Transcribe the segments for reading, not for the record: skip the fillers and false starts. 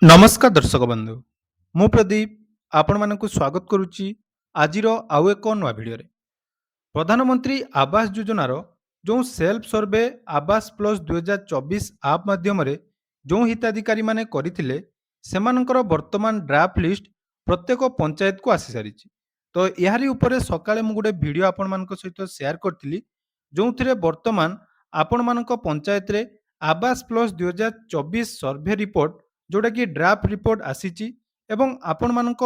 ନମସ୍କାର ଦର୍ଶକ ବନ୍ଧୁ, ମୁଁ ପ୍ରଦୀପ ଆପଣମାନଙ୍କୁ ସ୍ୱାଗତ କରୁଛି ଆଜିର ଆଉ ଏକ ନୂଆ ଭିଡ଼ିଓରେ। ପ୍ରଧାନମନ୍ତ୍ରୀ ଆବାସ ଯୋଜନାର ଯେଉଁ ସେଲ୍ଫ ସର୍ଭେ ଆବାସ ପ୍ଲସ୍ 2024 ଆପ୍ ମାଧ୍ୟମରେ ଯେଉଁ ହିତାଧିକାରୀମାନେ କରିଥିଲେ ସେମାନଙ୍କର ବର୍ତ୍ତମାନ ଡ୍ରାଫ୍ଟ ଲିଷ୍ଟ ପ୍ରତ୍ୟେକ ପଞ୍ଚାୟତକୁ ଆସିସାରିଛି। ତ ଏହାରି ଉପରେ ସକାଳେ ମୁଁ ଗୋଟେ ଭିଡ଼ିଓ ଆପଣମାନଙ୍କ ସହିତ ସେୟାର କରିଥିଲି, ଯେଉଁଥିରେ ବର୍ତ୍ତମାନ ଆପଣମାନଙ୍କ ପଞ୍ଚାୟତରେ ଆବାସ ପ୍ଲସ୍ 2024 ସର୍ଭେ ରିପୋର୍ଟ ଯେଉଁଟାକି ଡ୍ରାଫ୍ଟ ରିପୋର୍ଟ ଆସିଛି ଏବଂ ଆପଣମାନଙ୍କ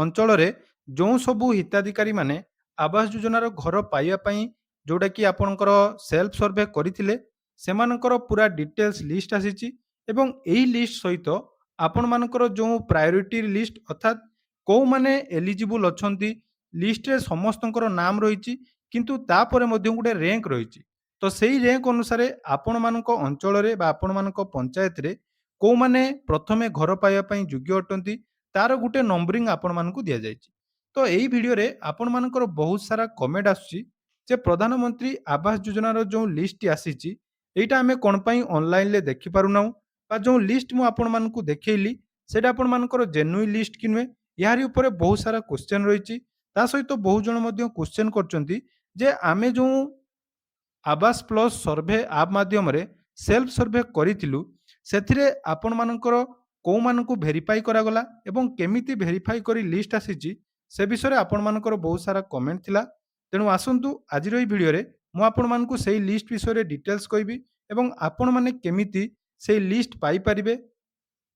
ଅଞ୍ଚଳରେ ଯେଉଁ ସବୁ ହିତାଧିକାରୀମାନେ ଆବାସ ଯୋଜନାର ଘର ପାଇବା ପାଇଁ ଯେଉଁଟାକି ଆପଣଙ୍କର ସେଲ୍ଫ ସର୍ଭେ କରିଥିଲେ ସେମାନଙ୍କର ପୁରା ଡିଟେଲ୍ସ ଲିଷ୍ଟ ଆସିଛି ଏବଂ ଏହି ଲିଷ୍ଟ ସହିତ ଆପଣମାନଙ୍କର ଯେଉଁ ପ୍ରାୟୋରିଟି ଲିଷ୍ଟ ଅର୍ଥାତ୍ କେଉଁମାନେ ଏଲିଜିବୁଲ୍ ଅଛନ୍ତି ଲିଷ୍ଟରେ ସମସ୍ତଙ୍କର ନାମ ରହିଛି, କିନ୍ତୁ ତାପରେ ମଧ୍ୟ ଗୋଟେ ର୍ୟାଙ୍କ ରହିଛି। ତ ସେଇ ର୍ୟାଙ୍କ ଅନୁସାରେ ଆପଣମାନଙ୍କ ଅଞ୍ଚଳରେ ବା ଆପଣମାନଙ୍କ ପଞ୍ଚାୟତରେ କେଉଁମାନେ ପ୍ରଥମେ ଘର ପାଇବା ପାଇଁ ଯୋଗ୍ୟ ଅଟନ୍ତି ତାର ଗୋଟେ ନମ୍ବରିଂ ଆପଣମାନଙ୍କୁ ଦିଆଯାଇଛି। ତ ଏଇ ଭିଡ଼ିଓରେ ଆପଣମାନଙ୍କର ବହୁତ ସାରା କମେଣ୍ଟ ଆସୁଛି ଯେ ପ୍ରଧାନମନ୍ତ୍ରୀ ଆବାସ ଯୋଜନାର ଯେଉଁ ଲିଷ୍ଟଟି ଆସିଛି ଏଇଟା ଆମେ କ'ଣ ପାଇଁ ଅନଲାଇନରେ ଦେଖିପାରୁନାହୁଁ, ବା ଯେଉଁ ଲିଷ୍ଟ ମୁଁ ଆପଣମାନଙ୍କୁ ଦେଖେଇଲି ସେଇଟା ଆପଣମାନଙ୍କର ଜେନୁଇନ୍ ଲିଷ୍ଟ କି ନୁହେଁ, ଏହାରି ଉପରେ ବହୁତ ସାରା କ୍ୱେଶ୍ଚନ୍ ରହିଛି। ତା ସହିତ ବହୁ ଜଣ ମଧ୍ୟ କ୍ୱେଶ୍ଚନ୍ କରୁଛନ୍ତି ଯେ ଆମେ ଯେଉଁ ଆବାସ ପ୍ଲସ୍ ସର୍ଭେ ଆପ୍ ମାଧ୍ୟମରେ ସେଲ୍ଫ ସର୍ଭେ କରିଥିଲୁ ସେଥିରେ ଆପଣମାନଙ୍କର କେଉଁମାନଙ୍କୁ ଭେରିଫାଇ କରାଗଲା ଏବଂ କେମିତି ଭେରିଫାଇ କରି ଲିଷ୍ଟ ଆସିଛି ସେ ବିଷୟରେ ଆପଣମାନଙ୍କର ବହୁତ ସାରା କମେଣ୍ଟ ଥିଲା। ତେଣୁ ଆସନ୍ତୁ ଆଜିର ଏହି ଭିଡ଼ିଓରେ ମୁଁ ଆପଣମାନଙ୍କୁ ସେଇ ଲିଷ୍ଟ ବିଷୟରେ ଡିଟେଲ୍ସ କହିବି ଏବଂ ଆପଣମାନେ କେମିତି ସେଇ ଲିଷ୍ଟ ପାଇପାରିବେ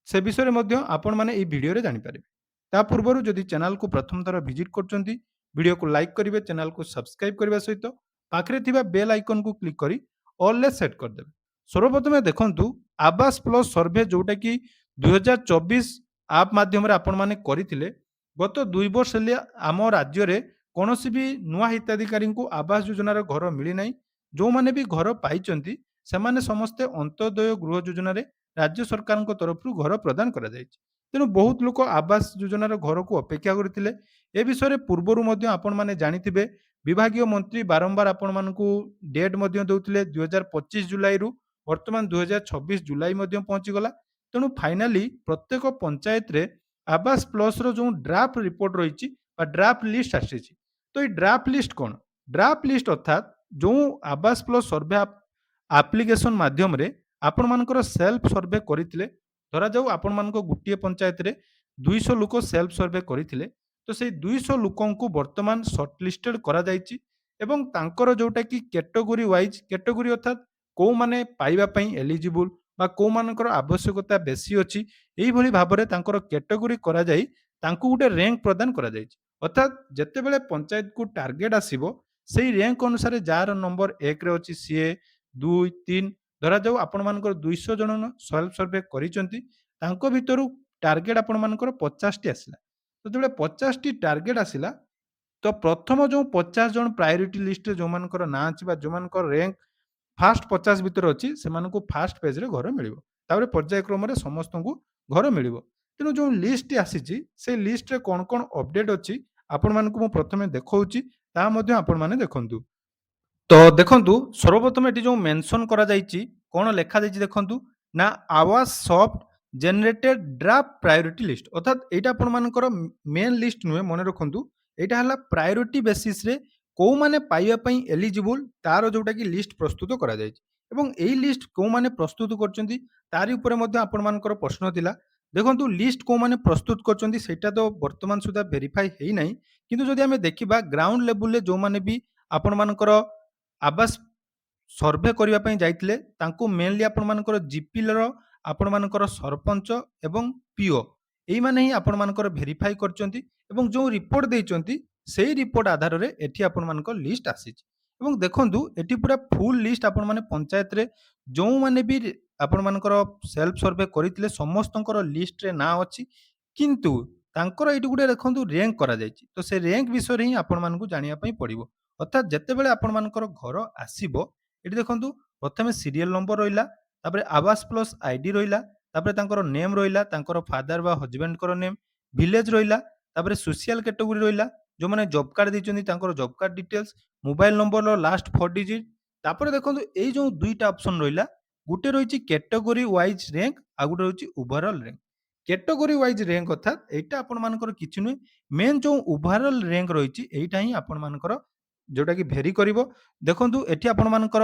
ସେ ବିଷୟରେ ମଧ୍ୟ ଆପଣମାନେ ଏହି ଭିଡ଼ିଓରେ ଜାଣିପାରିବେ। ତା ପୂର୍ବରୁ ଯଦି ଚ୍ୟାନେଲକୁ ପ୍ରଥମ ଥର ଭିଜିଟ୍ କରୁଛନ୍ତି ଭିଡ଼ିଓକୁ ଲାଇକ୍ କରିବେ, ଚ୍ୟାନେଲକୁ ସବସ୍କ୍ରାଇବ୍ କରିବା ସହିତ ପାଖରେ ଥିବା ବେଲ୍ ଆଇକନକୁ କ୍ଲିକ୍ କରି ଅଲ୍ରେ ସେଟ୍ କରିଦେବେ। ସର୍ବପ୍ରଥମେ ଦେଖନ୍ତୁ ଆବାସ ପ୍ଲସ୍ ସର୍ଭେ ଯେଉଁଟାକି 2024 ଆପ୍ ମାଧ୍ୟମରେ ଆପଣମାନେ କରିଥିଲେ, ଗତ 2 ବର୍ଷ ହେଲେ ଆମ ରାଜ୍ୟରେ କୌଣସି ବି ନୂଆ ହିତାଧିକାରୀଙ୍କୁ ଆବାସ ଯୋଜନାର ଘର ମିଳିନାହିଁ। ଯେଉଁମାନେ ବି ଘର ପାଇଛନ୍ତି ସେମାନେ ସମସ୍ତେ ଅନ୍ତୋଦୟ ଗୃହ ଯୋଜନାରେ ରାଜ୍ୟ ସରକାରଙ୍କ ତରଫରୁ ଘର ପ୍ରଦାନ କରାଯାଇଛି। ତେଣୁ ବହୁତ ଲୋକ ଆବାସ ଯୋଜନାର ଘରକୁ ଅପେକ୍ଷା କରିଥିଲେ। ଏ ବିଷୟରେ ପୂର୍ବରୁ ମଧ୍ୟ ଆପଣମାନେ ଜାଣିଥିବେ, ବିଭାଗୀୟ ମନ୍ତ୍ରୀ ବାରମ୍ବାର ଆପଣମାନଙ୍କୁ ଡେଟ୍ ମଧ୍ୟ ଦେଉଥିଲେ 2025 ଜୁଲାଇରୁ ବର୍ତ୍ତମାନ 2026 ଜୁଲାଇ ମଧ୍ୟ ପହଞ୍ଚିଗଲା। ତେଣୁ ଫାଇନାଲି ପ୍ରତ୍ୟେକ ପଞ୍ଚାୟତରେ ଆବାସ ପ୍ଲସ୍ର ଯେଉଁ ଡ୍ରାଫ୍ଟ ରିପୋର୍ଟ ରହିଛି ବା ଡ୍ରାଫ୍ଟ ଲିଷ୍ଟ ଆସିଛି। ତ ଏଇ ଡ୍ରାଫ୍ଟ ଲିଷ୍ଟ କ'ଣ? ଡ୍ରାଫ୍ଟ ଲିଷ୍ଟ ଅର୍ଥାତ୍ ଯେଉଁ ଆବାସ ପ୍ଲସ୍ ସର୍ଭେ ଆପ୍ଲିକେସନ୍ ମାଧ୍ୟମରେ ଆପଣମାନଙ୍କର ସେଲ୍ଫ ସର୍ଭେ କରିଥିଲେ, ଧରାଯାଉ ଆପଣମାନଙ୍କ ଗୋଟିଏ ପଞ୍ଚାୟତରେ 200 ଲୋକ ସେଲ୍ଫ ସର୍ଭେ କରିଥିଲେ, ତ ସେଇ 200 ଲୋକଙ୍କୁ ବର୍ତ୍ତମାନ ସର୍ଟଲିଷ୍ଟେଡ୍ କରାଯାଇଛି ଏବଂ ତାଙ୍କର ଯେଉଁଟାକି କ୍ୟାଟେଗୋରୀ ୱାଇଜ୍, କ୍ୟାଟେଗୋରୀ ଅର୍ଥାତ୍ କେଉଁମାନେ ପାଇବା ପାଇଁ ଏଲିଜିବୁଲ୍ ବା କେଉଁମାନଙ୍କର ଆବଶ୍ୟକତା ବେଶୀ ଅଛି, ଏଇଭଳି ଭାବରେ ତାଙ୍କର କ୍ୟାଟେଗୋରୀ କରାଯାଇ ତାଙ୍କୁ ଗୋଟେ ର୍ୟାଙ୍କ ପ୍ରଦାନ କରାଯାଇଛି। ଅର୍ଥାତ୍ ଯେତେବେଳେ ପଞ୍ଚାୟତକୁ ଟାର୍ଗେଟ୍ ଆସିବ ସେଇ ର୍ୟାଙ୍କ ଅନୁସାରେ ଯାହାର ନମ୍ବର 1ରେ ଅଛି ସିଏ 2, 3, ଧରାଯାଉ ଆପଣମାନଙ୍କର 200 ଜଣ ସେଲ୍ଫ ସର୍ଭେ କରିଛନ୍ତି, ତାଙ୍କ ଭିତରୁ ଟାର୍ଗେଟ୍ ଆପଣମାନଙ୍କର 50ଟି ଆସିଲା। ଯେତେବେଳେ 50ଟି ଟାର୍ଗେଟ୍ ଆସିଲା ତ ପ୍ରଥମ ଯେଉଁ 50 ଜଣ ପ୍ରାୟୋରିଟି ଲିଷ୍ଟରେ ଯେଉଁମାନଙ୍କର ନାଁ ଅଛି ବା ଯେଉଁମାନଙ୍କର ର୍ୟାଙ୍କ ଫାଷ୍ଟ 50 ଭିତରେ ଅଛି ସେମାନଙ୍କୁ ଫାଷ୍ଟ ପେଜରେ ଘର ମିଳିବ। ତାପରେ ପର୍ଯ୍ୟାୟକ୍ରମରେ ସମସ୍ତଙ୍କୁ ଘର ମିଳିବ। ତେଣୁ ଯେଉଁ ଲିଷ୍ଟଟି ଆସିଛି ସେଇ ଲିଷ୍ଟରେ କ'ଣ କ'ଣ ଅପଡେଟ୍ ଅଛି ଆପଣମାନଙ୍କୁ ମୁଁ ପ୍ରଥମେ ଦେଖାଉଛି, ତାହା ମଧ୍ୟ ଆପଣମାନେ ଦେଖନ୍ତୁ। ତ ଦେଖନ୍ତୁ ସର୍ବପ୍ରଥମେ ଏଠି ଯେଉଁ ମେନସନ୍ କରାଯାଇଛି କ'ଣ ଲେଖାଯାଇଛି ଦେଖନ୍ତୁ ନା ଆୱାଜ soft generated draft priority list, ଅର୍ଥାତ୍ ଏଇଟା ଆପଣମାନଙ୍କର ମେନ୍ ଲିଷ୍ଟ ନୁହେଁ, ମନେ ରଖନ୍ତୁ ଏଇଟା ହେଲା ପ୍ରାୟୋରିଟି ବେସିସ୍ରେ କେଉଁମାନେ ପାଇବା ପାଇଁ ଏଲିଜିବୁଲ୍ ତାର ଯେଉଁଟାକି ଲିଷ୍ଟ ପ୍ରସ୍ତୁତ କରାଯାଇଛି ଏବଂ ଏଇ ଲିଷ୍ଟ କେଉଁମାନେ ପ୍ରସ୍ତୁତ କରିଛନ୍ତି ତାରି ଉପରେ ମଧ୍ୟ ଆପଣମାନଙ୍କର ପ୍ରଶ୍ନ ଥିଲା। ଦେଖନ୍ତୁ ଲିଷ୍ଟ କେଉଁମାନେ ପ୍ରସ୍ତୁତ କରିଛନ୍ତି ସେଇଟା ତ ବର୍ତ୍ତମାନ ସୁଦ୍ଧା ଭେରିଫାଇ ହେଇନାହିଁ, କିନ୍ତୁ ଯଦି ଆମେ ଦେଖିବା ଗ୍ରାଉଣ୍ଡ ଲେବୁଲରେ ଯେଉଁମାନେ ବି ଆପଣମାନଙ୍କର ଆବାସ ସର୍ଭେ କରିବା ପାଇଁ ଯାଇଥିଲେ ତାଙ୍କୁ ମେନଲି ଆପଣମାନଙ୍କର ଜିପିଏଲର ଆପଣମାନଙ୍କର ସରପଞ୍ଚ ଏବଂ ପିଓ ଏଇମାନେ ହିଁ ଆପଣମାନଙ୍କର ଭେରିଫାଇ କରିଛନ୍ତି ଏବଂ ଯେଉଁ ରିପୋର୍ଟ ଦେଇଛନ୍ତି ସେଇ ରିପୋର୍ଟ ଆଧାରରେ ଏଠି ଆପଣମାନଙ୍କ ଲିଷ୍ଟ ଆସିଛି। ଏବଂ ଦେଖନ୍ତୁ ଏଠି ପୁରା ଫୁଲ୍ ଲିଷ୍ଟ ଆପଣମାନେ ପଞ୍ଚାୟତରେ ଯେଉଁମାନେ ବି ଆପଣମାନଙ୍କର ସେଲ୍ଫ ସର୍ଭେ କରିଥିଲେ ସମସ୍ତଙ୍କର ଲିଷ୍ଟରେ ନାଁ ଅଛି, କିନ୍ତୁ ତାଙ୍କର ଏଇଠି ଗୋଟେ ଦେଖନ୍ତୁ ର୍ୟାଙ୍କ କରାଯାଇଛି। ତ ସେ ର୍ୟାଙ୍କ ବିଷୟରେ ହିଁ ଆପଣମାନଙ୍କୁ ଜାଣିବା ପାଇଁ ପଡ଼ିବ। ଅର୍ଥାତ୍ ଯେତେବେଳେ ଆପଣମାନଙ୍କର ଘର ଆସିବ ଏଠି ଦେଖନ୍ତୁ ପ୍ରଥମେ ସିରିଏଲ ନମ୍ବର ରହିଲା, ତାପରେ ଆବାସ ପ୍ଲସ୍ ଆଇଡି ରହିଲା, ତାପରେ ତାଙ୍କର ନେମ୍ ରହିଲା, ତାଙ୍କର ଫାଦର ବା ହଜବେଣ୍ଡଙ୍କର ନେମ୍, ଭିଲେଜ ରହିଲା, ତାପରେ ସୋସିଆଲ କ୍ୟାଟେଗୋରୀ ରହିଲା, ଯେଉଁମାନେ ଜବ୍ କାର୍ଡ଼ ଦେଇଛନ୍ତି ତାଙ୍କର ଜବ୍ କାର୍ଡ଼ ଡିଟେଲ୍ସ, ମୋବାଇଲ ନମ୍ବରର ଲାଷ୍ଟ 4 ଡିଜିଟ୍। ତାପରେ ଦେଖନ୍ତୁ ଏଇ ଯେଉଁ ଦୁଇଟା ଅପସନ୍ ରହିଲା, ଗୋଟେ ରହିଛି କ୍ୟାଟେଗୋରୀ ୱାଇଜ୍ ର୍ୟାଙ୍କ ଆଉ ଗୋଟେ ରହିଛି overall rank. Category wise rank अर्थात एटा आपण मानकर किछि नुहे मेन जो ओवरऑल रैंक रहिछि एटा ही आपण मानकर जोटा कि भेरी करिवो देखंतु एठी आपण मानकर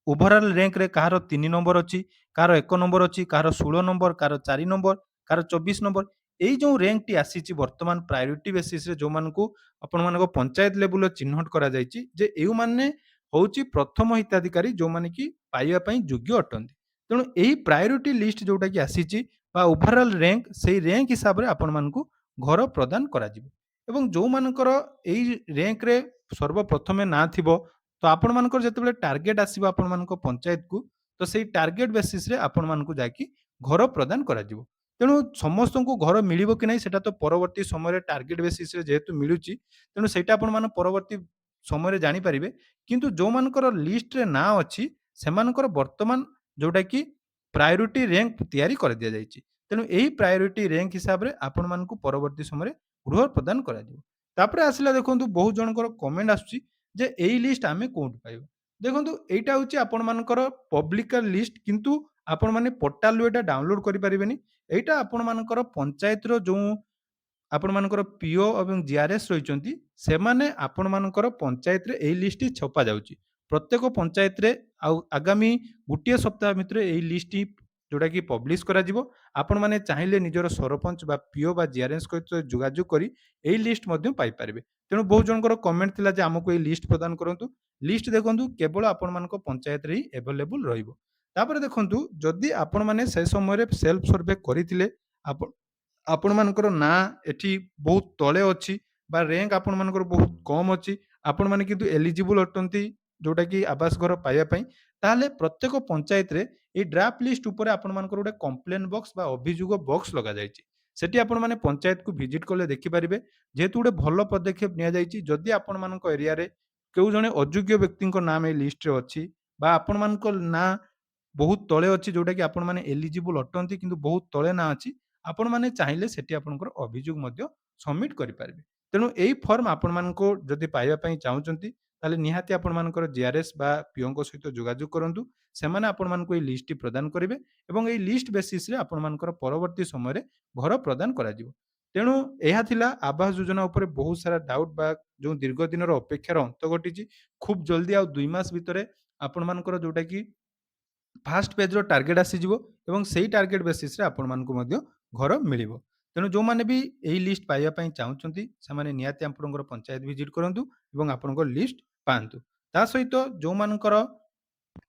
ओवरऑल रैंक रे कहार 3 नंबर अछि कहार 1 नंबर अछि कहार 16 नंबर कहार 4 नंबर कहार 24 नंबर एई जो रैंक टी आसीछि वर्तमान प्रायोरिटी बेसिस रे जो मानकु आपण मानको पंचायत लेवल चिन्हट करा जायछि जे एउ माने होउछि प्रथम हिताधिकारी जो माने कि पाइबा पई योग्य अटंती तेणु एही प्रायोरिटी लिस्ट जोटा कि आसीछि बा ओभरऑल रैंक सेही रैंक हिसाब रे आपण मानकु घर प्रदान करा जिवो एवं जो मानकर एही रैंक रे सर्वप्रथमे ना थिबो तो आपण मानकर जेतेबेले टार्गेट आसीबो आपण मानको पंचायत को तो सेही टार्गेट बेसिस रे आपण मानकु जाकी घर प्रदान करा जिवो तेणु ସମସ୍ତଙ୍କୁ ଘର ମିଳିବ କି ନାହିଁ ସେଟା ତ ପରବର୍ତ୍ତୀ ସମୟରେ ଟାର୍ଗେଟ ବେସିସରେ ଯେହେତୁ ମିଳୁଛି ତେଣୁ ସେଇଟା ଆପଣମାନେ ପରବର୍ତ୍ତୀ ସମୟରେ ଜାଣିପାରିବେ କିନ୍ତୁ ଯୋଉମାନଙ୍କର ଲିଷ୍ଟରେ ନାଁ ଅଛି ସେମାନଙ୍କର ବର୍ତ୍ତମାନ ଯୋଉଟା କି ପ୍ରାୟୋରିଟି ରାଙ୍କ ତିଆରି କରିଦିଆଯାଇଛି ତେଣୁ ଏହି ପ୍ରାୟୋରିଟି ରାଙ୍କ ହିସାବରେ ଆପଣମାନଙ୍କୁ ପରବର୍ତ୍ତୀ ସମୟରେ ଗୃହ ପ୍ରଦାନ କରାଯିବ ତାପରେ ଆସିଲା ଦେଖନ୍ତୁ ବହୁତ ଜଣଙ୍କର କମେଣ୍ଟ ଆସୁଛି ଯେ ଏଇ ଲିଷ୍ଟ ଆମେ କୋଉଠୁ ପାଇବା ଦେଖନ୍ତୁ ଏଇଟା ହଉଛି ଆପଣମାନଙ୍କର ପବ୍ଲିକା ଲିଷ୍ଟ କିନ୍ତୁ ଆପଣମାନେ ପୋର୍ଟାଲରୁ ଏଇଟା ଡାଉନଲୋଡ କରିପାରିବେନି ଏଇଟା ଆପଣମାନଙ୍କର ପଞ୍ଚାୟତର ଯୋଉ ଆପଣମାନଙ୍କର ପିଓ ଏବଂ ଜିଆରଏସ୍ ରହିଛନ୍ତି ସେମାନେ ଆପଣମାନଙ୍କର ପଞ୍ଚାୟତରେ ଏଇ ଲିଷ୍ଟଟି ଛପା ଯାଉଛି ପ୍ରତ୍ୟେକ ପଞ୍ଚାୟତରେ ଆଉ ଆଗାମୀ ଗୋଟିଏ ସପ୍ତାହ ଭିତରେ ଏଇ ଲିଷ୍ଟଟି ଯୋଉଟା କି ପବ୍ଲିଶ କରାଯିବ ଆପଣମାନେ ଚାହିଁଲେ ନିଜର ସରପଞ୍ଚ ବା ପିଓ ବା ଜିଆରଏସ୍ ସହିତ ଯୋଗାଯୋଗ କରି ଏଇ ଲିଷ୍ଟ ମଧ୍ୟ ପାଇପାରିବେ ତେଣୁ ବହୁତ ଜଣଙ୍କର କମେଣ୍ଟ ଥିଲା ଯେ ଆମକୁ ଏଇ ଲିଷ୍ଟ ପ୍ରଦାନ କରନ୍ତୁ ଲିଷ୍ଟ ଦେଖନ୍ତୁ କେବଳ ଆପଣମାନଙ୍କ ପଞ୍ଚାୟତରେ ହିଁ ଆଭେଲେବୁଲ ରହିବ ତାପରେ ଦେଖନ୍ତୁ ଯଦି ଆପଣମାନେ ସେ ସମୟରେ ସେଲ୍ଫ ସର୍ଭେ କରିଥିଲେ ଆପଣ ଆପଣମାନଙ୍କର ନାଁ ଏଠି ବହୁତ ତଳେ ଅଛି ବା ରାଙ୍କ ଆପଣମାନଙ୍କର ବହୁତ କମ୍ ଅଛି ଆପଣମାନେ କିନ୍ତୁ ଏଲିଜିବୁଲ ଅଟନ୍ତି ଯୋଉଟା କି ଆବାସ ଘର ପାଇବା ପାଇଁ ତାହେଲେ ପ୍ରତ୍ୟେକ ପଞ୍ଚାୟତରେ ଏଇ ଡ୍ରାଫ୍ଟ ଲିଷ୍ଟ ଉପରେ ଆପଣମାନଙ୍କର ଗୋଟେ କମ୍ପ୍ଲେନ ବକ୍ସ ବା ଅଭିଯୋଗ ବକ୍ସ ଲଗାଯାଇଛି ସେଠି ଆପଣମାନେ ପଞ୍ଚାୟତକୁ ଭିଜିଟ୍ କଲେ ଦେଖିପାରିବେ ଯେହେତୁ ଗୋଟେ ଭଲ ପଦକ୍ଷେପ ନିଆଯାଇଛି ଯଦି ଆପଣମାନଙ୍କ ଏରିଆରେ କେଉଁ ଜଣେ ଅଯୋଗ୍ୟ ବ୍ୟକ୍ତିଙ୍କ ନାମ ଏଇ ଲିଷ୍ଟରେ ଅଛି ବା ଆପଣମାନଙ୍କ ନାଁ ବହୁତ ତଳେ ଅଛି ଯୋଉଟା କି ଆପଣମାନେ ଏଲିଜିବୁଲ ଅଟନ୍ତି କିନ୍ତୁ ବହୁତ ତଳେ ନାଁ ଅଛି ଆପଣମାନେ ଚାହିଁଲେ ସେଠି ଆପଣଙ୍କର ଅଭିଯୋଗ ମଧ୍ୟ ସବମିଟ୍ କରିପାରିବେ ତେଣୁ ଏଇ ଫର୍ମ ଆପଣମାନଙ୍କୁ ଯଦି ପାଇବା ପାଇଁ ଚାହୁଁଛନ୍ତି ତାହେଲେ ନିହାତି ଆପଣମାନଙ୍କର ଜିଆରଏସ୍ ବା ପିଓଙ୍କ ସହିତ ଯୋଗାଯୋଗ କରନ୍ତୁ ସେମାନେ ଆପଣମାନଙ୍କୁ ଏଇ ଲିଷ୍ଟଟି ପ୍ରଦାନ କରିବେ ଏବଂ ଏଇ ଲିଷ୍ଟ ବେସିସରେ ଆପଣମାନଙ୍କର ପରବର୍ତ୍ତୀ ସମୟରେ ଘର ପ୍ରଦାନ କରାଯିବ ତେଣୁ ଏହା ଥିଲା ଆବାସ ଯୋଜନା ଉପରେ ବହୁତ ସାରା ଡାଉଟ୍ ବା ଯେଉଁ ଦୀର୍ଘ ଦିନର ଅପେକ୍ଷାର ଅନ୍ତ ଘଟିଛି ଖୁବ୍ ଜଲ୍ଦି ଆଉ 2 ମାସ ଭିତରେ ଆପଣମାନଙ୍କର ଯୋଉଟା କି ଫାଷ୍ଟ ପେଜ୍ର ଟାର୍ଗେଟ୍ ଆସିଯିବ ଏବଂ ସେଇ ଟାର୍ଗେଟ୍ ବେସିସ୍ରେ ଆପଣମାନଙ୍କୁ ମଧ୍ୟ ଘର ମିଳିବ ତେଣୁ ଯେଉଁମାନେ ବି ଏହି ଲିଷ୍ଟ ପାଇବା ପାଇଁ ଚାହୁଁଛନ୍ତି ସେମାନେ ନିହାତି ଆପଣଙ୍କର ପଞ୍ଚାୟତ ଭିଜିଟ୍ କରନ୍ତୁ ଏବଂ ଆପଣଙ୍କ ଲିଷ୍ଟ ପାଆନ୍ତୁ ତା ସହିତ ଯେଉଁମାନଙ୍କର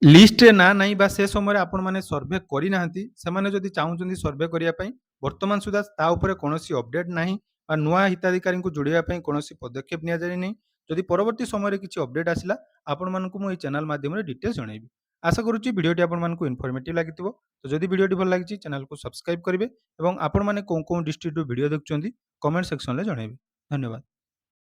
ଲିଷ୍ଟରେ ନାଁ ନାହିଁ ବା ସେ ସମୟରେ ଆପଣମାନେ ସର୍ଭେ କରିନାହାନ୍ତି ସେମାନେ ଯଦି ଚାହୁଁଛନ୍ତି ସର୍ଭେ କରିବା ପାଇଁ ବର୍ତ୍ତମାନ ସୁଦ୍ଧା ତା ଉପରେ କୌଣସି ଅପଡେଟ୍ ନାହିଁ ବା ନୂଆ ହିତାଧିକାରୀଙ୍କୁ ଯୋଡ଼ିବା ପାଇଁ କୌଣସି ପଦକ୍ଷେପ ନିଆଯାଇନାହିଁ ଯଦି ପରବର୍ତ୍ତୀ ସମୟରେ କିଛି ଅପଡେଟ୍ ଆସିଲା ଆପଣମାନଙ୍କୁ ମୁଁ ଏହି ଚ୍ୟାନେଲ ମାଧ୍ୟମରେ ଡିଟେଲ୍ସ ଜଣାଇବି ଆଶା କରୁଛି ଭିଡ଼ିଓଟି ଆପଣମାନଙ୍କୁ ଇନଫର୍ମେଟିଭ୍ ଲାଗିଥିବ ତ ଯଦି ଭିଡ଼ିଓଟି ଭଲ ଲାଗିଛି ଚ୍ୟାନେଲକୁ ସବସ୍କ୍ରାଇବ୍ କରିବେ ଏବଂ ଆପଣମାନେ କେଉଁ କେଉଁ ଡିଷ୍ଟ୍ରିକ୍ଟରୁ ଭିଡ଼ିଓ ଦେଖୁଛନ୍ତି କମେଣ୍ଟ ସେକ୍ସନରେ ଜଣାଇବେ ଧନ୍ୟବାଦ